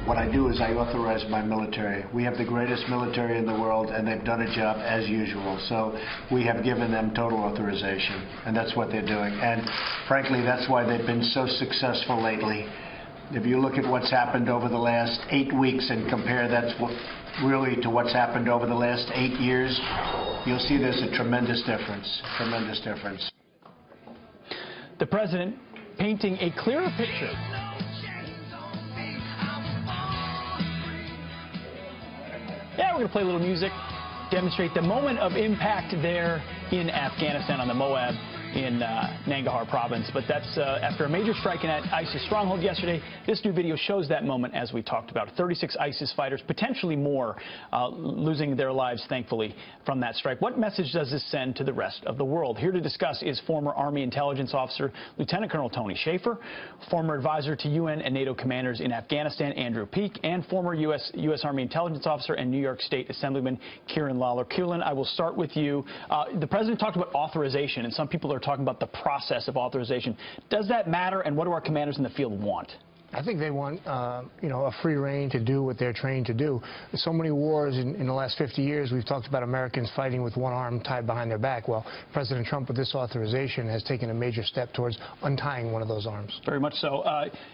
What I do is I authorize my military. We have the greatest military in the world, and they've done a job as usual. So we have given them total authorization, and that's what they're doing. And frankly, that's why they've been so successful lately. If you look at what's happened over the last 8 weeks and compare that really to what's happened over the last 8 years, you'll see there's a tremendous difference, tremendous difference. The president painting a clearer picture. Yeah, we're going to play a little music, demonstrate the moment of impact there in Afghanistan on the Moab in Nangarhar province. But that's after a major strike in that ISIS stronghold yesterday. This new video shows that moment, as we talked about. 36 ISIS fighters, potentially more, losing their lives, thankfully, from that strike. What message does this send to the rest of the world? Here to discuss is former Army Intelligence Officer Lieutenant Colonel Tony Shaffer, former advisor to UN and NATO commanders in Afghanistan, Andrew Peek, and former U.S. Army Intelligence Officer and New York State Assemblyman Kieran Lawler. Kieran, I will start with you. The president talked about authorization, and some people are talking about the process of authorization. Does that matter, and what do our commanders in the field want? I think they want, a free rein to do what they're trained to do. So many wars in the last 50 years, we've talked about Americans fighting with one arm tied behind their back. Well, President Trump, with this authorization, has taken a major step towards untying one of those arms. Very much so.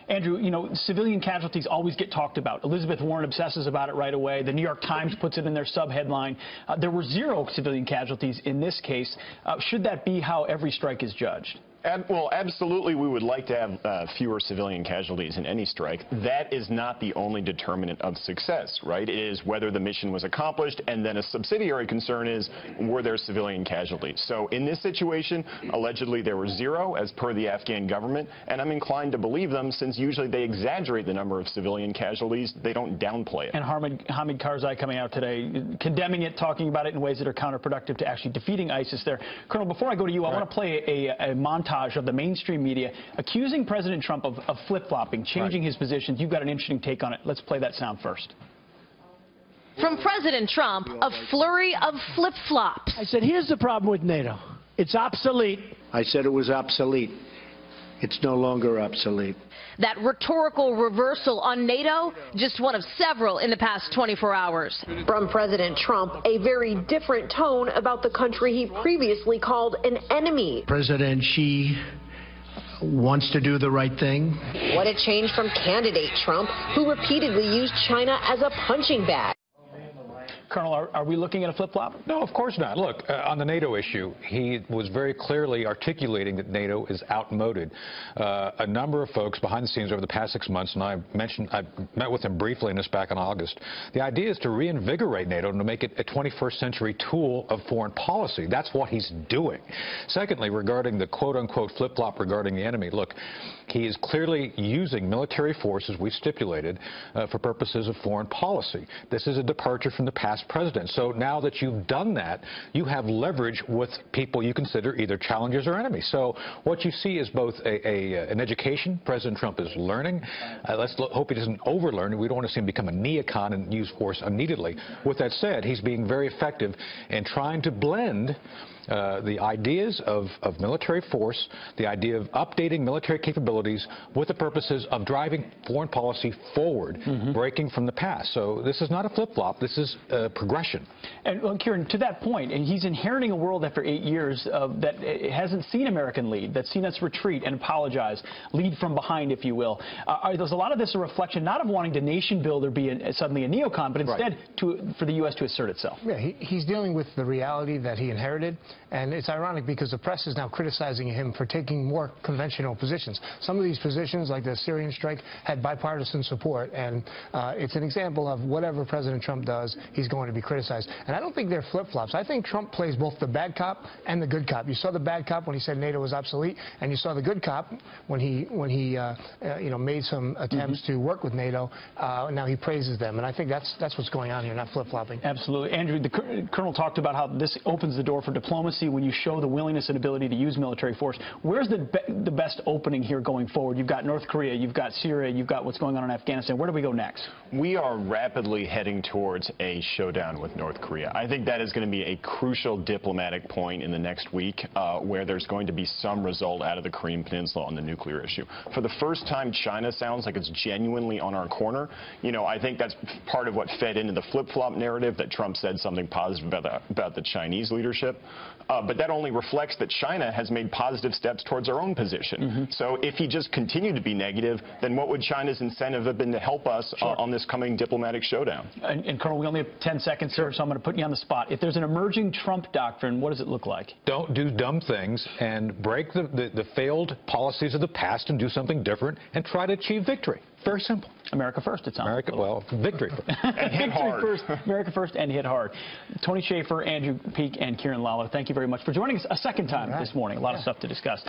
Andrew, civilian casualties always get talked about. Elizabeth Warren obsesses about it right away. The New York Times puts it in their subheadline. There were 0 civilian casualties in this case. Should that be how every strike is judged? Well, absolutely, we would like to have fewer civilian casualties in any strike. That is not the only determinant of success, right? It is whether the mission was accomplished, and then a subsidiary concern is, were there civilian casualties? So in this situation, allegedly there were 0, as per the Afghan government, and I'm inclined to believe them, since usually they exaggerate the number of civilian casualties. They don't downplay it. And Hamid Karzai coming out today, condemning it, talking about it in ways that are counterproductive to actually defeating ISIS there. Colonel, before I go to you, I want to play a montage of the mainstream media accusing President Trump of flip-flopping, changing his positions. You've got an interesting take on it. Let's play that sound first. From President Trump, a flurry of flip-flops. I said, here's the problem with NATO. It's obsolete. I said it was obsolete. It's no longer obsolete. That rhetorical reversal on NATO, just one of several in the past 24 hours. From President Trump, a very different tone about the country he previously called an enemy. President Xi wants to do the right thing. What a change from candidate Trump, who repeatedly used China as a punching bag. Colonel, are we looking at a flip-flop? No, of course not. Look, on the NATO issue, he was very clearly articulating that NATO is outmoded. A number of folks behind the scenes over the past 6 months, and I met with him briefly in this back in August. The idea is to reinvigorate NATO and to make it a 21st century tool of foreign policy. That's what he's doing. Secondly, regarding the quote-unquote flip-flop regarding the enemy, look, he is clearly using military force, as we stipulated, for purposes of foreign policy. This is a departure from the past president. So now that you've done that, you have leverage with people you consider either challengers or enemies. So what you see is both an education. President Trump is learning. Let's hope he doesn't overlearn. We don't want to see him become a neocon and use force unneededly. With that said, he's being very effective in trying to blend the ideas of military force, the idea of updating military capabilities with the purposes of driving foreign policy forward, breaking from the past. So this is not a flip-flop. This is progression. And, well, Kieran, to that point, and he's inheriting a world after 8 years that hasn't seen American lead, that's seen us retreat and apologize, lead from behind, if you will. There's a lot of this a reflection not of wanting to nation build or be suddenly a neocon, but instead for the U.S. to assert itself. Yeah, he's dealing with the reality that he inherited. And it's ironic because the press is now criticizing him for taking more conventional positions. Some of these positions, like the Syrian strike, had bipartisan support. And it's an example of whatever President Trump does, he's going to be criticized. And I don't think they're flip-flops. I think Trump plays both the bad cop and the good cop. You saw the bad cop when he said NATO was obsolete, and you saw the good cop when he made some attempts to work with NATO. Now he praises them. And I think that's what's going on here, not flip-flopping. Absolutely. Andrew, the Colonel talked about how this opens the door for diplomacy diplomacy, when you show the willingness and ability to use military force, where's the best opening here going forward? You've got North Korea, you've got Syria, you've got what's going on in Afghanistan. Where do we go next? We are rapidly heading towards a showdown with North Korea. I think that is going to be a crucial diplomatic point in the next week where there's going to be some result out of the Korean Peninsula on the nuclear issue. For the first time, China sounds like it's genuinely on our corner. You know, I think that's part of what fed into the flip-flop narrative that Trump said something positive about the Chinese leadership. But that only reflects that China has made positive steps towards our own position. So if he just continued to be negative, then what would China's incentive have been to help us on this coming diplomatic showdown? And Colonel, we only have 10 seconds, sir, so I'm going to put you on the spot. If there's an emerging Trump doctrine, what does it look like? Don't do dumb things and break the failed policies of the past and do something different and try to achieve victory. Very simple. America first, it sounds America, like. well, victory first. And hit hard. First, America first, and hit hard. Tony Shaffer, Andrew Peek, and Kieran Lawler, thank you very much for joining us a second time this morning. A lot of stuff to discuss.